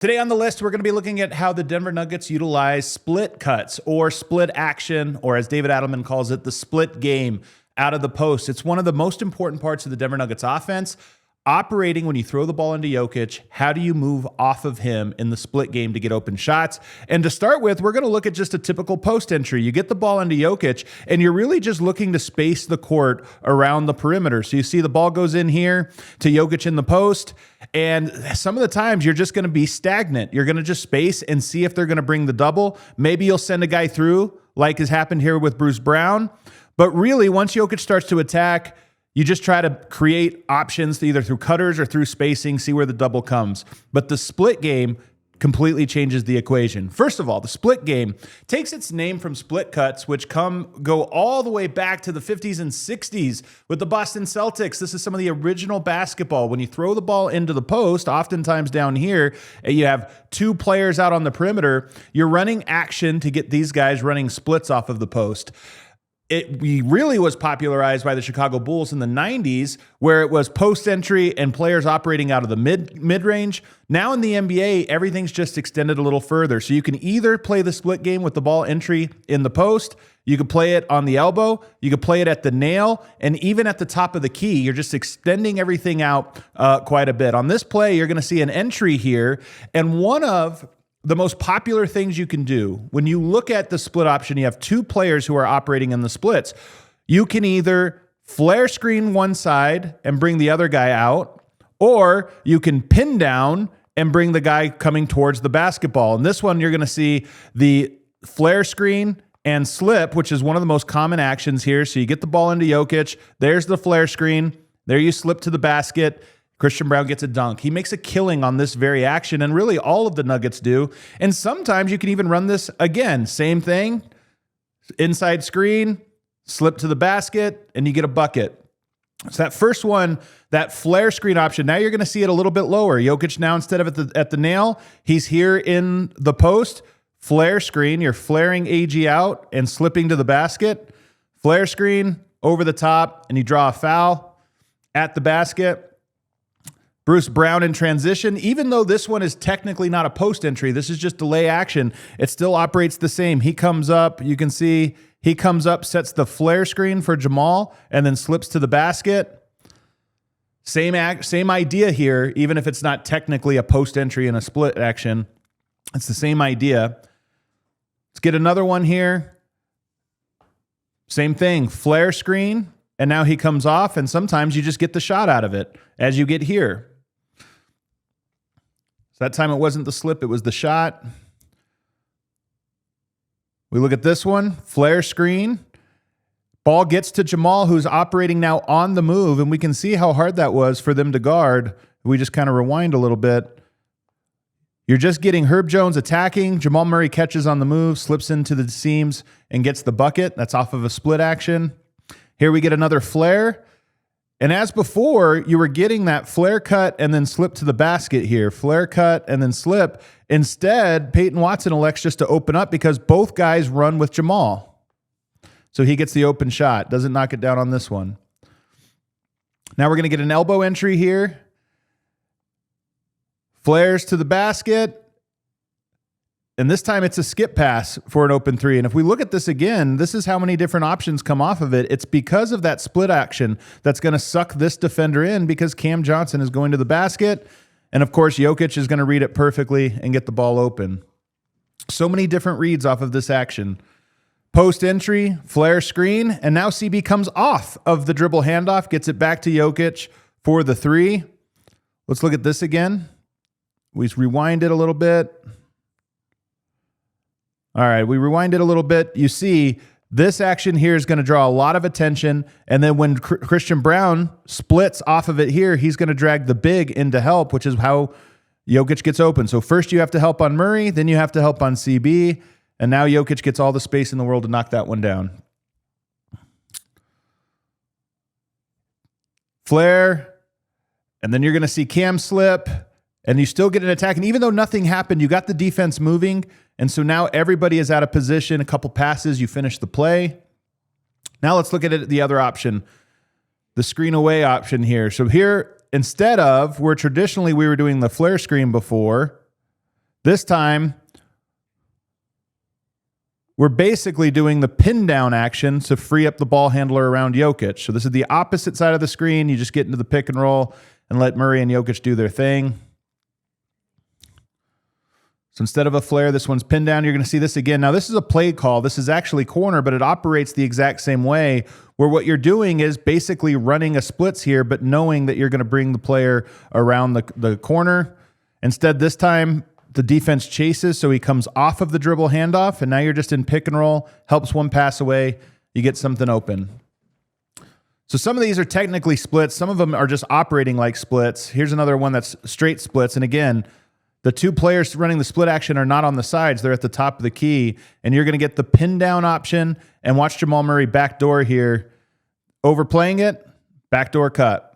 Today on the list, we're going to be looking at how the Denver Nuggets utilize split cuts or split action, or as David Adelman calls it, the split game out of the post. It's one of the most important parts of the Denver Nuggets offense. Operating when you throw the ball into Jokic, how do you move off of him in the split game to get open shots? And to start with, we're going to look at just a typical post entry. You get the ball into Jokic, and you're really just looking to space the court around the perimeter. So you see the ball goes in here to Jokic in the post, and some of the times you're just going to be stagnant. You're going to just space and see if they're going to bring the double. Maybe you'll send a guy through, like has happened here with Braun. But really, once Jokic starts to attack, you just try to create options either through cutters or through spacing, see where the double comes. But the split game completely changes the equation. First of all, the split game takes its name from split cuts, which go all the way back to the 50s and 60s with the Boston Celtics. This is some of the original basketball. When you throw the ball into the post, oftentimes down here, you have two players out on the perimeter. You're running action to get these guys running splits off of the post. It really was popularized by the Chicago Bulls in the 90s, where it was post entry and players operating out of the mid-range. Now in the NBA, everything's just extended a little further. So you can either play the split game with the ball entry in the post, you could play it on the elbow, you could play it at the nail, and even at the top of the key. You're just extending everything out quite a bit. On this play, you're going to see an entry here, and one of the most popular things you can do when you look at the split option, you have two players who are operating in the splits. You can either flare screen one side and bring the other guy out, or you can pin down and bring the guy coming towards the basketball. In this one, you're going to see the flare screen and slip, which is one of the most common actions here. So you get the ball into Jokic. There's the flare screen. There you slip to the basket. Christian Braun gets a dunk. He makes a killing on this very action, and really all of the Nuggets do. And sometimes you can even run this again. Same thing, inside screen, slip to the basket, and you get a bucket. So that first one, that flare screen option, now you're going to see it a little bit lower. Jokic now, instead of at the nail, he's here in the post. Flare screen, you're flaring AG out and slipping to the basket. Flare screen, over the top, and you draw a foul at the basket. Braun in transition, even though this one is technically not a post entry, this is just delay action, it still operates the same. He comes up, you can see he comes up, sets the flare screen for Jamal, and then slips to the basket. Same idea here, even if it's not technically a post entry and a split action. It's the same idea. Let's get another one here. Same thing, flare screen, and now he comes off, and sometimes you just get the shot out of it as you get here. That time it wasn't the slip, it was the shot. We look at this one, flare screen. Ball gets to Jamal, who's operating now on the move, and we can see how hard that was for them to guard. We just kind of rewind a little bit. You're just getting Herb Jones attacking. Jamal Murray catches on the move, slips into the seams, and gets the bucket. That's off of a split action. Here we get another flare. And as before, you were getting that flare cut and then slip to the basket here. Flare cut and then slip. Instead, Peyton Watson elects just to open up because both guys run with Jamal. So he gets the open shot. Doesn't knock it down on this one. Now we're going to get an elbow entry here. Flares to the basket. And this time it's a skip pass for an open three. And if we look at this again, this is how many different options come off of it. It's because of that split action that's going to suck this defender in because Cam Johnson is going to the basket. And of course, Jokic is going to read it perfectly and get the ball open. So many different reads off of this action. Post entry, flare screen, and now CB comes off of the dribble handoff, gets it back to Jokic for the three. Let's look at this again. We rewind it a little bit. All right, we rewind it a little bit. You see, this action here is going to draw a lot of attention, and then when Christian Braun splits off of it here, he's going to drag the big into help, which is how Jokic gets open. So first you have to help on Murray, then you have to help on CB, and now Jokic gets all the space in the world to knock that one down. Flare, and then you're going to see Cam slip, and you still get an attack. And even though nothing happened, you got the defense moving. And so now everybody is out of position. A couple passes, you finish the play. Now let's look at it, the other option, the screen away option here. So here, instead of where traditionally we were doing the flare screen before, This time, we're basically doing the pin down action to free up the ball handler around Jokic. So this is the opposite side of the screen. You just get into the pick and roll and let Murray and Jokic do their thing. So instead of a flare, this one's pinned down. You're going to see this again. Now, this is a play call. This is actually corner, but it operates the exact same way, where what you're doing is basically running a splits here, but knowing that you're going to bring the player around the corner. Instead, this time, the defense chases, so he comes off of the dribble handoff, and now you're just in pick and roll, helps one pass away, you get something open. So some of these are technically splits. Some of them are just operating like splits. Here's another one that's straight splits, and again, the two players running the split action are not on the sides. They're at the top of the key, and you're going to get the pin down option, and watch Jamal Murray backdoor here. Overplaying it, backdoor cut.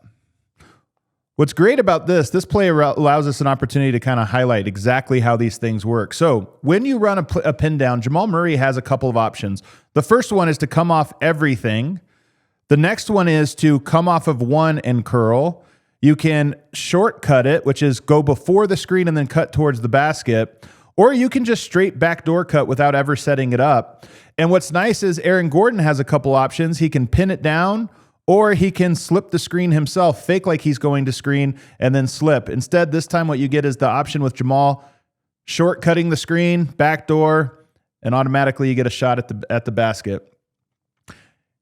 What's great about this play allows us an opportunity to kind of highlight exactly how these things work. So when you run a pin down, Jamal Murray has a couple of options. The first one is to come off everything. The next one is to come off of one and curl. You can shortcut it, which is go before the screen and then cut towards the basket. Or you can just straight backdoor cut without ever setting it up. And what's nice is Aaron Gordon has a couple options. He can pin it down, or he can slip the screen himself, fake like he's going to screen, and then slip. Instead, this time what you get is the option with Jamal shortcutting the screen, backdoor, and automatically you get a shot at the basket.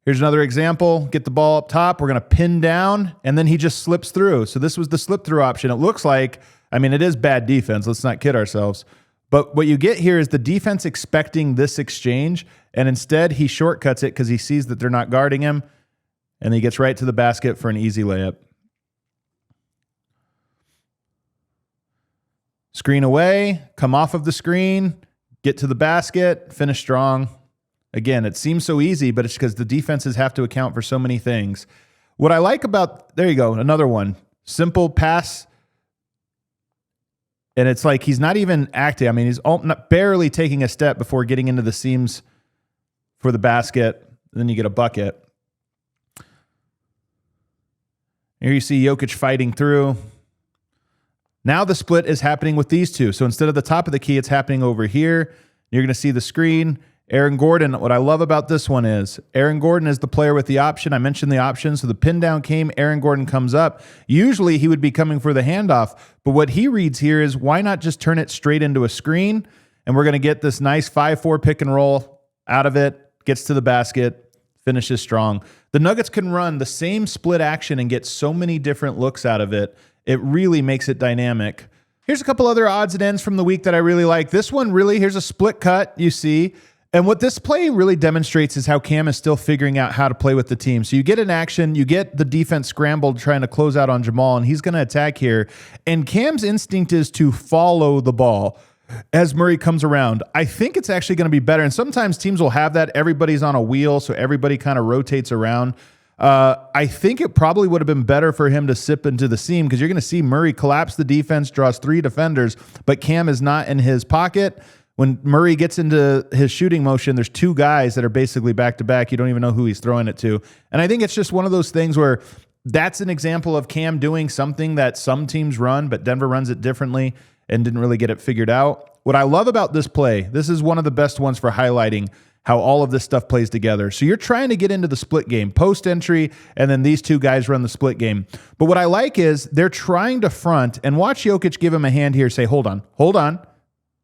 Here's another example. Get the ball up top. We're going to pin down, and then he just slips through. So this was the slip through option. It looks like, I mean, it is bad defense. Let's not kid ourselves. But what you get here is the defense expecting this exchange, and instead he shortcuts it because he sees that they're not guarding him, and he gets right to the basket for an easy layup. Screen away, come off of the screen, get to the basket, finish strong. Again, it seems so easy, but it's because the defenses have to account for so many things. What I like about, there you go, another one. Simple pass, and it's like he's not even acting. I mean, he's barely taking a step before getting into the seams for the basket, and then you get a bucket. Here you see Jokic fighting through. Now the split is happening with these two. So instead of the top of the key, it's happening over here. You're going to see the screen. Aaron Gordon, what I love about this one is Aaron Gordon is the player with the option. I mentioned the option. So the pin down came, Aaron Gordon comes up. Usually he would be coming for the handoff, but what he reads here is why not just turn it straight into a screen? And we're going to get this nice 5-4 pick and roll out of it, gets to the basket, finishes strong. The Nuggets can run the same split action and get so many different looks out of it. It really makes it dynamic. Here's a couple other odds and ends from the week that I really like. This one really, here's a split cut, you see. And what this play really demonstrates is how Cam is still figuring out how to play with the team. So you get an action, you get the defense scrambled trying to close out on Jamal, and he's going to attack here. And Cam's instinct is to follow the ball as Murray comes around. I think it's actually going to be better. And sometimes teams will have that. Everybody's on a wheel, so everybody kind of rotates around. I think it probably would have been better for him to sip into the seam because you're going to see Murray collapse the defense, draws 3 defenders, but Cam is not in his pocket. When Murray gets into his shooting motion, there's 2 guys that are basically back-to-back. You don't even know who he's throwing it to. And I think it's just one of those things where that's an example of Cam doing something that some teams run, but Denver runs it differently and didn't really get it figured out. What I love about this play, this is one of the best ones for highlighting how all of this stuff plays together. So you're trying to get into the split game, post entry, and then these 2 guys run the split game. But what I like is they're trying to front, and watch Jokic give him a hand here, say, hold on.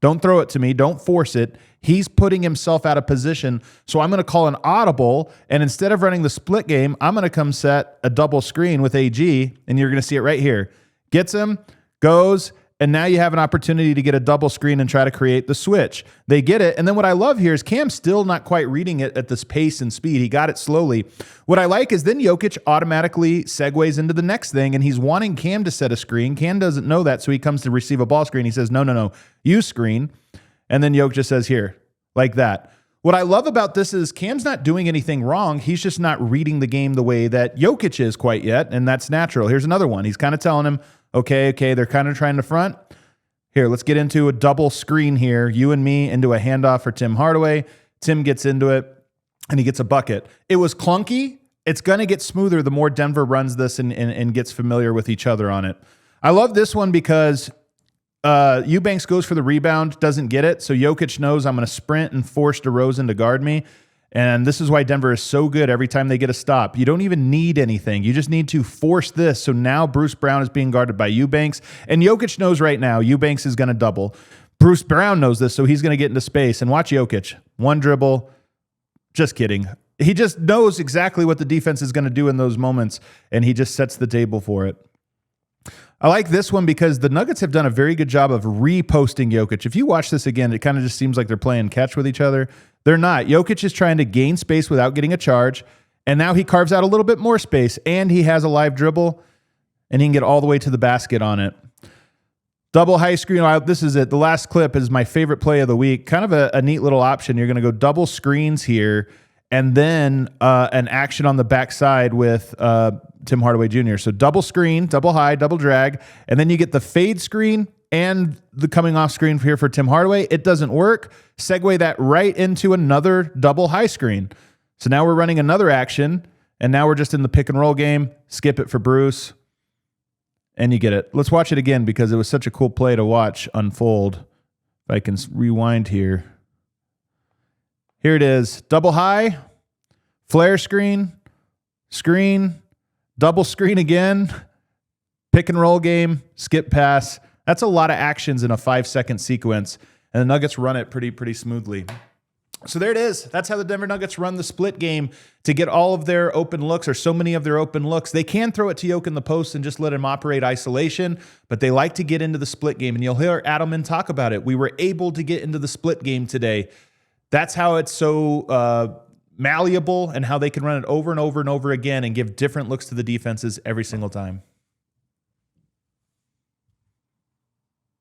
Don't throw it to me. Don't force it. He's putting himself out of position. So I'm going to call an audible, and instead of running the split game, I'm going to come set a double screen with AG, and you're going to see it right here. Gets him, goes, and now you have an opportunity to get a double screen and try to create the switch. They get it, and then what I love here is Cam's still not quite reading it at this pace and speed. He got it slowly. What I like is then Jokic automatically segues into the next thing, and he's wanting Cam to set a screen. Cam doesn't know that, so he comes to receive a ball screen. He says, no, you screen. And then Jokic just says, here, like that. What I love about this is Cam's not doing anything wrong. He's just not reading the game the way that Jokic is quite yet, and that's natural. Here's another one. He's kind of telling him, okay, they're kind of trying to front. Here, let's get into a double screen here. You and me into a handoff for Tim Hardaway. Tim gets into it, and he gets a bucket. It was clunky. It's going to get smoother the more Denver runs this and gets familiar with each other on it. I love this one because Eubanks goes for the rebound, doesn't get it. So Jokic knows I'm going to sprint and force DeRozan to guard me. And this is why Denver is so good every time they get a stop. You don't even need anything. You just need to force this. So now Bruce Brown is being guarded by Eubanks. And Jokic knows right now Eubanks is going to double. Bruce Brown knows this, so he's going to get into space. And watch Jokic. One dribble. Just kidding. He just knows exactly what the defense is going to do in those moments, and he just sets the table for it. I like this one because the Nuggets have done a very good job of reposting Jokic. If you watch this again, it kind of just seems like they're playing catch with each other. They're not. Jokic is trying to gain space without getting a charge, and now he carves out a little bit more space, and he has a live dribble, and he can get all the way to the basket on it. Double high screen. This is it. The last clip is my favorite play of the week. Kind of a neat little option. You're going to go double screens here, and then an action on the backside with Tim Hardaway Jr. So double screen, double high, double drag, and then you get the fade screen and the coming off screen here for Tim Hardaway. It doesn't work. Segue that right into another double high screen. So now we're running another action, and now we're just in the pick and roll game. Skip it for Bruce, and you get it. Let's watch it again because it was such a cool play to watch unfold. If I can rewind here. Here it is. Double high, flare screen, screen, double screen again, pick and roll game, skip pass. That's a lot of actions in a 5-second sequence, and the Nuggets run it pretty smoothly. So there it is. That's how the Denver Nuggets run the split game to get all of their open looks, or so many of their open looks. They can throw it to Jokic in the post and just let him operate isolation, but they like to get into the split game, and you'll hear Adelman talk about it. We were able to get into the split game today. That's how it's so malleable, and how they can run it over and over and over again and give different looks to the defenses every single time.